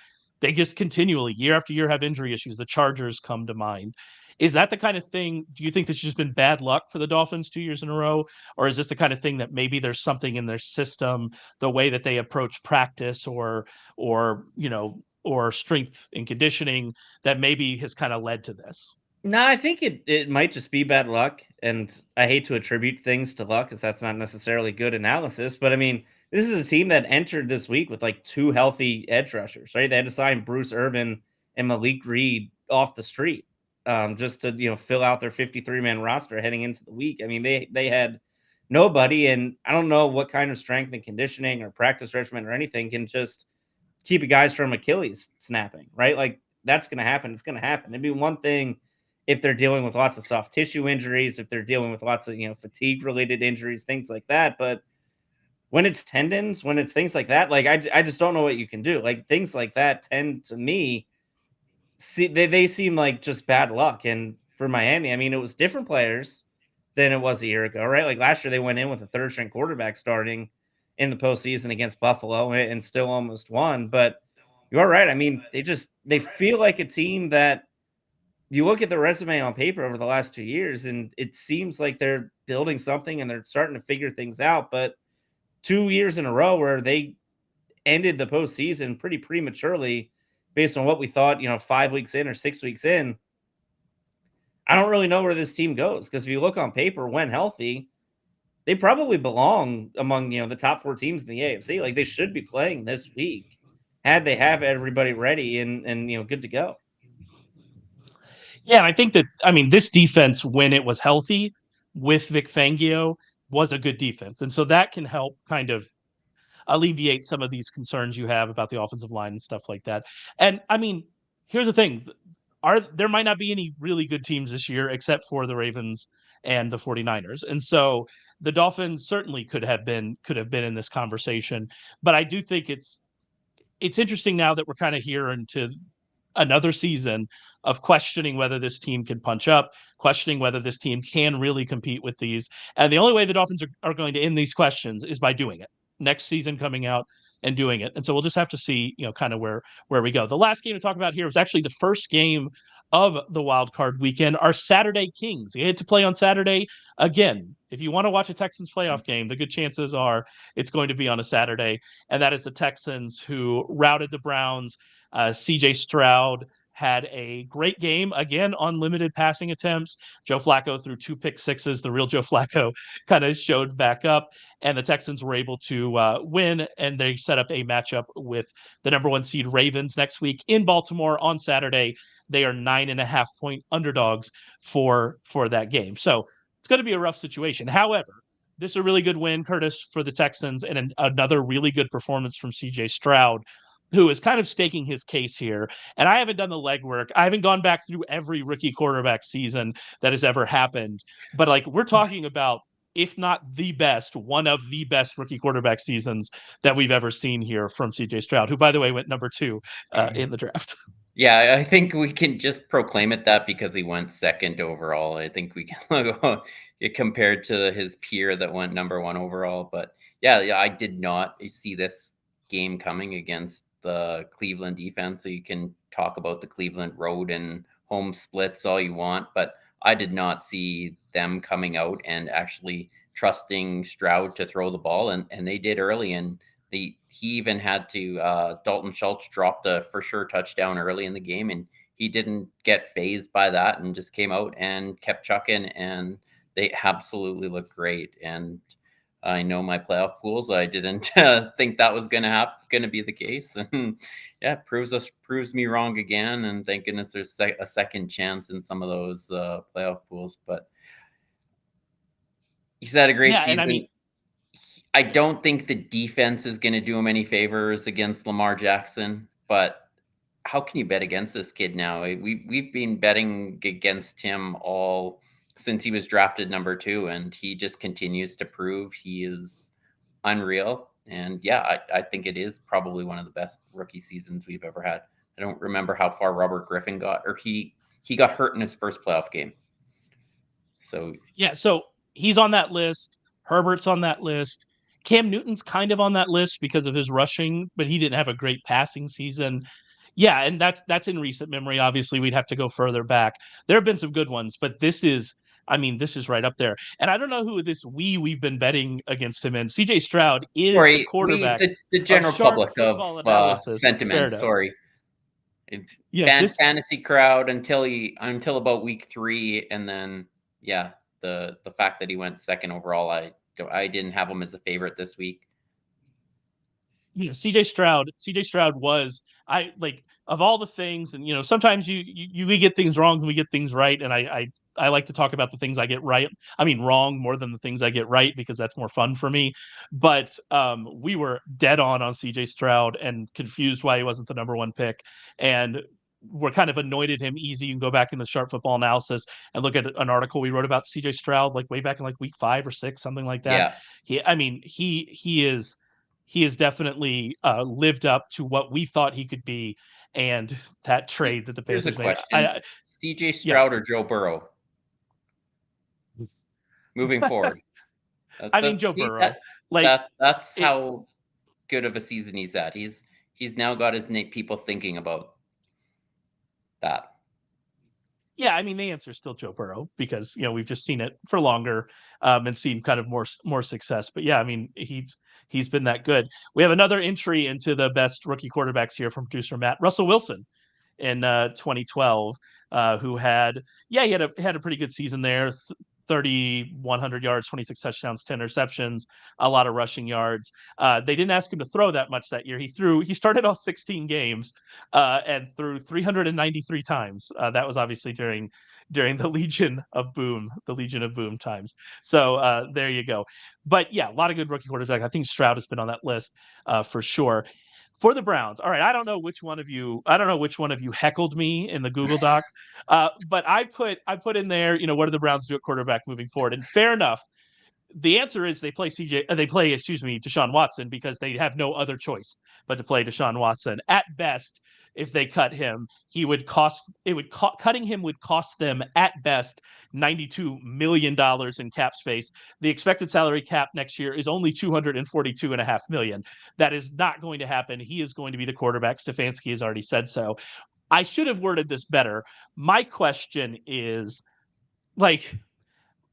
continually, year after year, have injury issues. The Chargers come to mind. Is that the kind of thing? Do you think this has just been bad luck for the Dolphins 2 years in a row? Or is this the kind of thing that maybe there's something in their system, the way that they approach practice or strength and conditioning, that maybe has kind of led to this? No, I think it might just be bad luck. And I hate to attribute things to luck, because that's not necessarily good analysis. But I mean, this is a team that entered this week with like 2 healthy edge rushers, right? They had to sign Bruce Irvin and Malik Reed off the street, just to fill out their 53-man roster heading into the week. I mean, they had nobody, and I don't know what kind of strength and conditioning or practice regimen or anything can just keep you guys from Achilles snapping, right? Like, that's going to happen. It's going to happen. It'd be one thing if they're dealing with lots of soft tissue injuries, if they're dealing with lots of fatigue related injuries, things like that. But when it's tendons, when it's things like that, like I just don't know what you can do. Like, things like that tend to me, they seem like just bad luck. And for Miami, I mean, it was different players than it was a year ago, right? Like, last year they went in with a 3rd-string quarterback starting in the postseason against Buffalo and still almost won. But you're right. I mean, they feel like a team that you look at the resume on paper over the last 2 years, and it seems like they're building something and they're starting to figure things out. But 2 years in a row where they ended the postseason pretty prematurely based on what we thought, 5 weeks in or 6 weeks in, I don't really know where this team goes. Because if you look on paper, when healthy, they probably belong among, the top 4 teams in the AFC. Like, they should be playing this week had they have everybody ready and good to go. Yeah, and I think that, this defense, when it was healthy with Vic Fangio, was a good defense. And so that can help kind of alleviate some of these concerns you have about the offensive line and stuff like that. And here's the thing. There might not be any really good teams this year except for the Ravens and the 49ers. And so the Dolphins certainly could have been in this conversation. But I do think it's interesting now that we're kind of here into another season of questioning whether this team can punch up, questioning whether this team can really compete with these. And the only way the Dolphins are going to end these questions is by doing it. Next season coming out, and doing it. And so we'll just have to see, kind of where we go. The last game to talk about here was actually the first game of the wild card weekend. Our Saturday Kings. They had to play on Saturday again. If you want to watch a Texans playoff game, the good chances are it's going to be on a Saturday, and that is the Texans, who routed the Browns. CJ Stroud had a great game, again, on limited passing attempts. Joe Flacco threw 2 pick sixes. The real Joe Flacco kind of showed back up, and the Texans were able to win, and they set up a matchup with the number 1 seed Ravens next week in Baltimore on Saturday. They are 9.5-point underdogs for that game. So it's going to be a rough situation. However, this is a really good win, Curtis, for the Texans, and another really good performance from CJ Stroud, who is kind of staking his case here. And I haven't done the legwork. I haven't gone back through every rookie quarterback season that has ever happened. But like, we're talking about, if not the best, one of the best rookie quarterback seasons that we've ever seen here from CJ Stroud, who, by the way, went number 2 in the draft. Yeah, I think we can just proclaim it that because he went second overall. I think we can go compared to his peer that went number 1 overall. But yeah, I did not see this game coming against the Cleveland defense. So you can talk about the Cleveland road and home splits all you want, but I did not see them coming out and actually trusting Stroud to throw the ball, and they did early. And he even had to Dalton Schultz dropped a for sure touchdown early in the game, and he didn't get phased by that and just came out and kept chucking, and they absolutely looked great. And I know my playoff pools, I didn't think that was gonna be the case, and yeah, proves me wrong again. And thank goodness there's a second chance in some of those playoff pools. But he's had a great season. And I mean, I don't think the defense is going to do him any favors against Lamar Jackson, but how can you bet against this kid now? We've been betting against him all since he was drafted number 2, and he just continues to prove he is unreal. And yeah, I think it is probably one of the best rookie seasons we've ever had. I don't remember how far Robert Griffin got, or he got hurt in his first playoff game. So yeah, so he's on that list. Herbert's on that list. Cam Newton's kind of on that list because of his rushing, but he didn't have a great passing season. Yeah, and that's in recent memory. Obviously, we'd have to go further back. There have been some good ones, but this is right up there. And I don't know who we've been betting against him in. CJ Stroud is the quarterback. The general public of sentiment. Sorry. Yeah, fantasy crowd until about week 3, and then yeah, the fact that he went second overall, I didn't have him as a favorite this week. Yeah, CJ Stroud was, I like, of all the things, and sometimes we get things wrong and we get things right, and I like to talk about the things I get right. I mean, wrong more than the things I get right, because that's more fun for me. But we were dead on CJ Stroud and confused why he wasn't the number 1 pick, and we're kind of anointed him easy. You can go back in the Sharp Football Analysis and look at an article we wrote about CJ Stroud, like way back in like week 5 or 6, something like that. Yeah. He is definitely lived up to what we thought he could be, and that trade that the Panthers made. CJ Stroud or Joe Burrow? Moving forward. Joe Burrow. That's how good of a season he's at. He's now got his people thinking about that. Yeah, I mean, the answer is still Joe Burrow, because we've just seen it for longer and seen kind of more success. But yeah, I mean, he's been that good. We have another entry into the best rookie quarterbacks here from producer Matt. Russell Wilson in 2012, who had a pretty good season there. 3,100 yards, 26 touchdowns, 10 interceptions, a lot of rushing yards. They didn't ask him to throw that much that year. He started off 16 games and threw 393 times. That was obviously during the Legion of Boom times. So there you go. But yeah, a lot of good rookie quarterbacks. I think Stroud has been on that list for sure. For the Browns, all right. I don't know which one of you heckled me in the Google Doc, but I put in there, what do the Browns do at quarterback moving forward? And fair enough, The answer is they play Deshaun Watson because they have no other choice but to play Deshaun Watson. At best, if they cut him, cutting him would cost them at best $92 million in cap space. The expected salary cap next year is only $242.5 million. That is not going to happen. He is going to be the quarterback. Stefanski has already said so. I should have worded this better. My question is, like,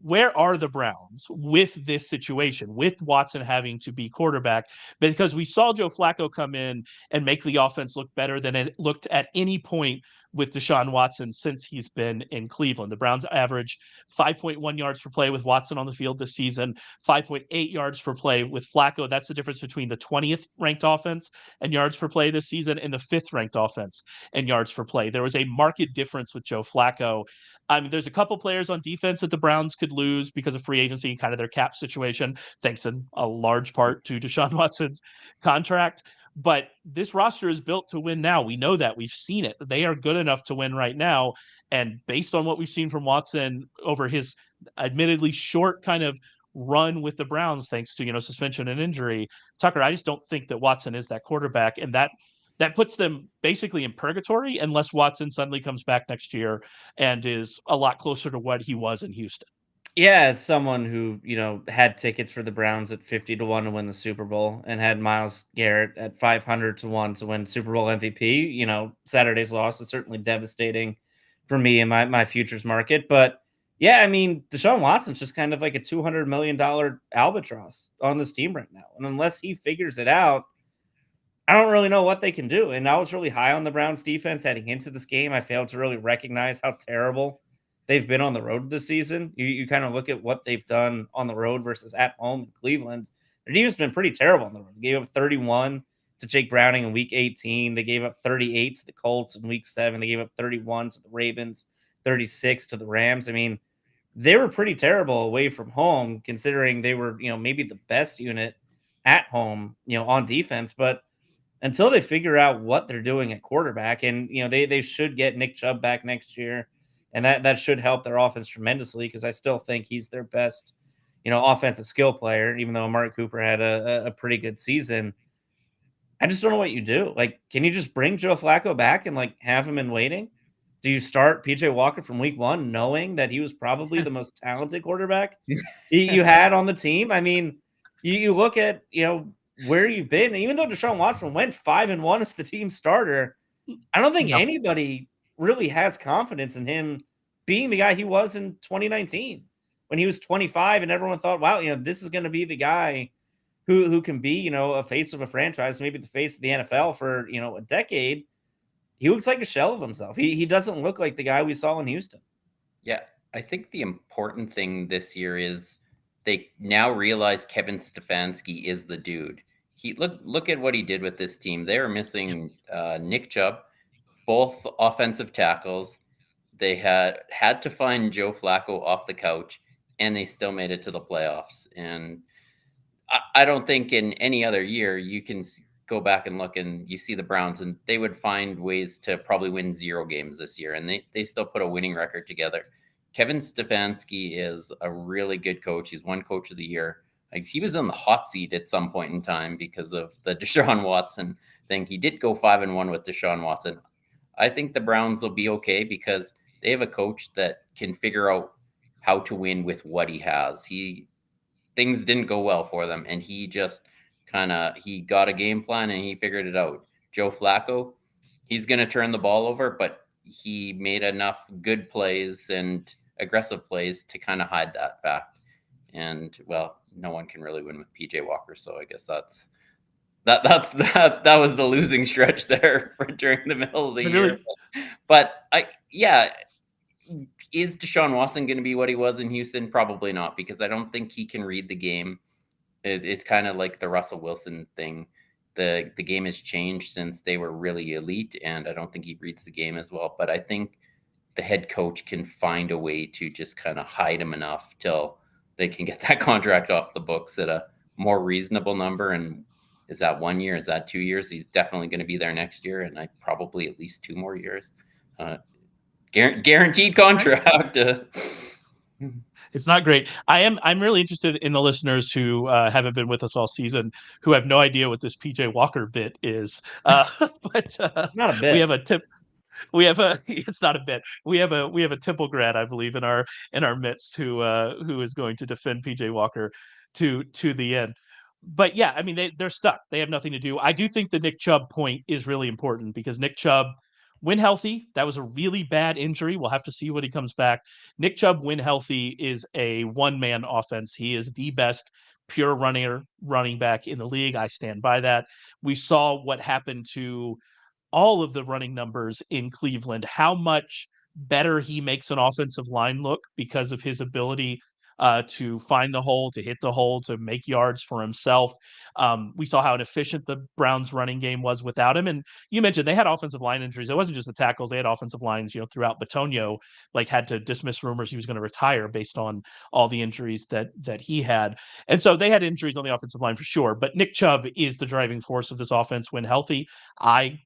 where are the Browns with this situation, with Watson having to be quarterback? Because we saw Joe Flacco come in and make the offense look better than it looked at any point with Deshaun Watson since he's been in Cleveland. The Browns average 5.1 yards per play with Watson on the field this season, 5.8 yards per play with Flacco. That's the difference between the 20th ranked offense and yards per play this season and the 5th ranked offense and yards per play. There was a marked difference with Joe Flacco. I mean, there's a couple players on defense that the Browns could lose because of free agency and kind of their cap situation, thanks in a large part to Deshaun Watson's contract. But this roster is built to win now. We know that. We've seen it. They are good enough to win right now. And based on what we've seen from Watson over his admittedly short kind of run with the Browns, thanks to, suspension and injury, Tucker, I just don't think that Watson is that quarterback. And that puts them basically in purgatory unless Watson suddenly comes back next year and is a lot closer to what he was in Houston. Yeah, as someone who, had tickets for the Browns at 50-1 to win the Super Bowl and had Myles Garrett at 500-1 to win Super Bowl MVP, Saturday's loss was certainly devastating for me in my futures market. But yeah, I mean, Deshaun Watson's just kind of like a $200 million albatross on this team right now. And unless he figures it out, I don't really know what they can do. And I was really high on the Browns defense heading into this game. I failed to really recognize how terrible they've been on the road this season. You kind of look at what they've done on the road versus at home in Cleveland. Their defense has been pretty terrible on the road. They gave up 31 to Jake Browning in week 18. They gave up 38 to the Colts in week 7. They gave up 31 to the Ravens, 36 to the Rams. I mean, they were pretty terrible away from home, considering they were, maybe the best unit at home, on defense. But until they figure out what they're doing at quarterback, and they should get Nick Chubb back next year, and that should help their offense tremendously, because I still think he's their best offensive skill player, even though Amari Cooper had a pretty good season. I just don't know what you do. Like, can you just bring Joe Flacco back and have him in waiting? Do you start PJ Walker from week 1 knowing that he was probably the most talented quarterback you had on the team? I mean, you look at where you've been. Even though Deshaun Watson went 5-1 as the team starter, I don't think anybody really has confidence in him being the guy he was in 2019 when he was 25 and everyone thought, wow, this is going to be the guy who can be, a face of a franchise, maybe the face of the NFL for, a decade. He looks like a shell of himself. He doesn't look like the guy we saw in Houston. Yeah, I think the important thing this year is they now realize Kevin Stefanski is the dude. Look at what he did with this team. They were missing Nick Chubb, both offensive tackles. They had to find Joe Flacco off the couch, and they still made it to the playoffs. And I don't think in any other year you can go back and look and you see the Browns, and they would find ways to probably win 0 games this year, and they still put a winning record together. Kevin Stefanski is a really good coach. He's won Coach of the Year. Like, he was on the hot seat at some point in time because of the Deshaun Watson thing. He did go 5-1 with Deshaun Watson. I think the Browns will be okay because they have a coach that can figure out how to win with what he has. Things didn't go well for them, and he just he got a game plan and he figured it out. Joe Flacco, he's going to turn the ball over, but he made enough good plays and aggressive plays to kind of hide that fact. And well, no one can really win with PJ Walker, so I guess that was the losing stretch there during the middle of the year. But is Deshaun Watson going to be what he was in Houston? Probably not, because I don't think he can read the game. It's kind of like the Russell Wilson thing. The game has changed since they were really elite, and I don't think he reads the game as well. But I think the head coach can find a way to just kind of hide him enough till they can get that contract off the books at a more reasonable number. And is that 1 year? Is that 2 years? He's definitely going to be there next year, and probably at least 2 more years. Guaranteed contract. It's not great. I'm really interested in the listeners who haven't been with us all season, who have no idea what this PJ Walker bit is. But Not a we bit. have a tip. We have a. It's not a bit. We have a Temple grad, I believe, in our midst who is going to defend PJ Walker to the end. But yeah, I mean they're stuck. They have nothing to do. I do think the Nick Chubb point is really important because Nick Chubb, when healthy, that was a really bad injury. We'll have to see when he comes back. Nick Chubb, when healthy, is a one-man offense. He is the best pure running back in the league. I stand by that. We saw what happened to all of the running numbers in Cleveland, how much better he makes an offensive line look because of his ability to find the hole, to hit the hole, to make yards for himself. We saw how inefficient the Browns' running game was without him. And you mentioned they had offensive line injuries. It wasn't just the tackles; they had offensive lines. Throughout Batonio, had to dismiss rumors he was going to retire based on all the injuries that he had. And so they had injuries on the offensive line for sure. But Nick Chubb is the driving force of this offense when healthy.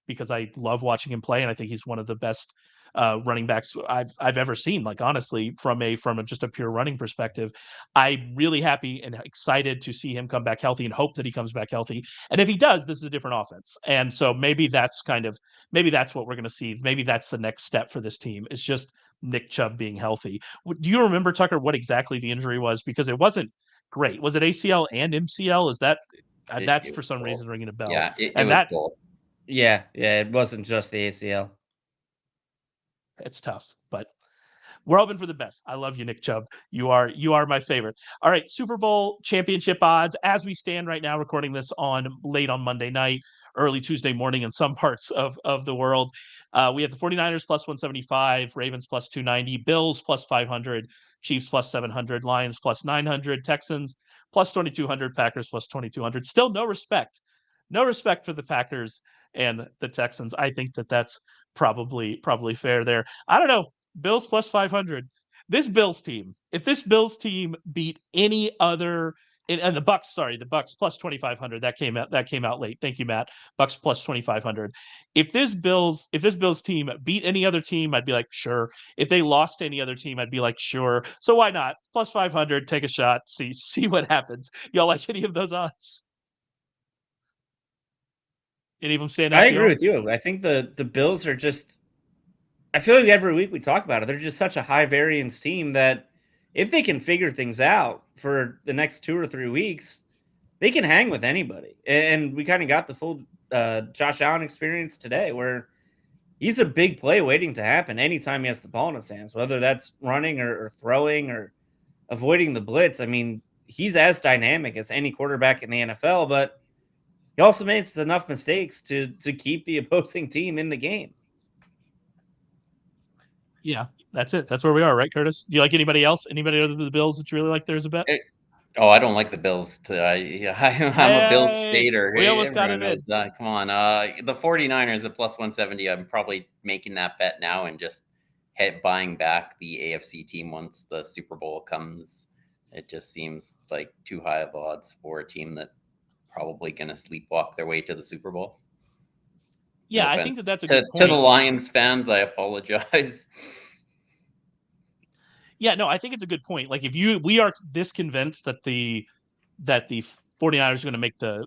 Because I love watching him play, and I think he's one of the best running backs I've ever seen. Like honestly, from just a pure running perspective, I'm really happy and excited to see him come back healthy, and hope that he comes back healthy. And if he does, this is a different offense. And so maybe that's what we're going to see. Maybe that's the next step for this team. Is just Nick Chubb being healthy. Do you remember, Tucker, what exactly the injury was? Because it wasn't great. Was it ACL and MCL? Is that that's It for was some both. reason ringing a bell? Yeah, it And was that both. Yeah, it wasn't just the ACL. it's tough, but we're hoping for the best. I love you, Nick Chubb. You are my favorite. All right, Super Bowl championship odds as we stand right now, recording this late on Monday night, early Tuesday morning in some parts of the world. We have the 49ers plus 175, Ravens plus 290, Bills plus 500, Chiefs plus 700, Lions plus 900, Texans plus 2200, Packers plus 2200. Still no respect. No respect for the Packers and the Texans. I think that's probably fair there. I don't know. Bills plus 500. This Bills team, if this Bills team beat any other, and the Bucs plus 2,500. That came out late. Thank you, Matt. Bucs plus 2,500. If this Bills team beat any other team, I'd be like, sure. If they lost to any other team, I'd be like, sure. So why not? Plus 500, take a shot, see what happens. Y'all like any of those odds? Any of them stand out I to agree y'all? with you. I think the Bills are just. I feel like every week we talk about it. They're just such a high variance team that if they can figure things out for the next 2 or 3 weeks, they can hang with anybody. And we kind of got the full Josh Allen experience today, where he's a big play waiting to happen anytime he has the ball in his hands, whether that's running or throwing or avoiding the blitz. I mean, he's as dynamic as any quarterback in the NFL, but he also makes enough mistakes to keep the opposing team in the game. Yeah, that's it. That's where we are, right, Curtis? Do you like anybody else? Anybody other than the Bills that you really like? There's a bet. Oh, I don't like the Bills. I'm a Bills Hey, stater. we Hey, almost got everyone him knows in. that. Come on. The 49ers at plus 170. I'm probably making that bet now and just buying back the AFC team once the Super Bowl comes. It just seems like too high of odds for a team that probably going to sleepwalk their way to the Super Bowl. Yeah, No I think offense that's a to good the point. Lions fans. I apologize. Yeah, no, I think it's a good point. Like we are this convinced that the 49ers are going to make the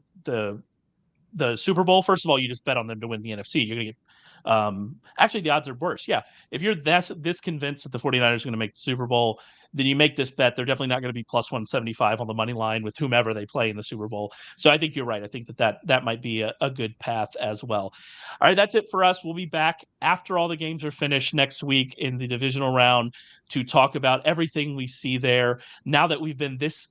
Super Bowl. First of all, you just bet on them to win the NFC. You're going to get actually the odds are worse. Yeah. If you're this convinced that the 49ers are going to make the Super Bowl, then you make this bet. They're definitely not going to be plus 175 on the money line with whomever they play in the Super Bowl. So I think you're right. I think that might be a good path as well. All right, that's it for us. We'll be back after all the games are finished next week in the divisional round to talk about everything we see there. Now that we've been this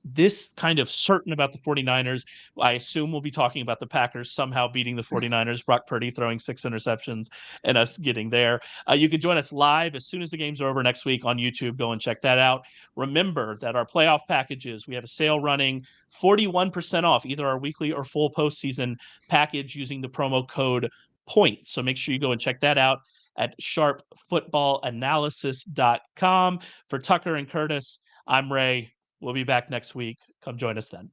kind of certain about the 49ers, I assume we'll be talking about the Packers somehow beating the 49ers, Brock Purdy throwing 6 interceptions and us getting there. You can join us live as soon as the games are over next week on YouTube. Go and check that out. Remember that our playoff packages, we have a sale running 41% off either our weekly or full postseason package using the promo code POINTS. So make sure you go and check that out at sharpfootballanalysis.com. For Tucker and Curtis, I'm Ray. We'll be back next week. Come join us then.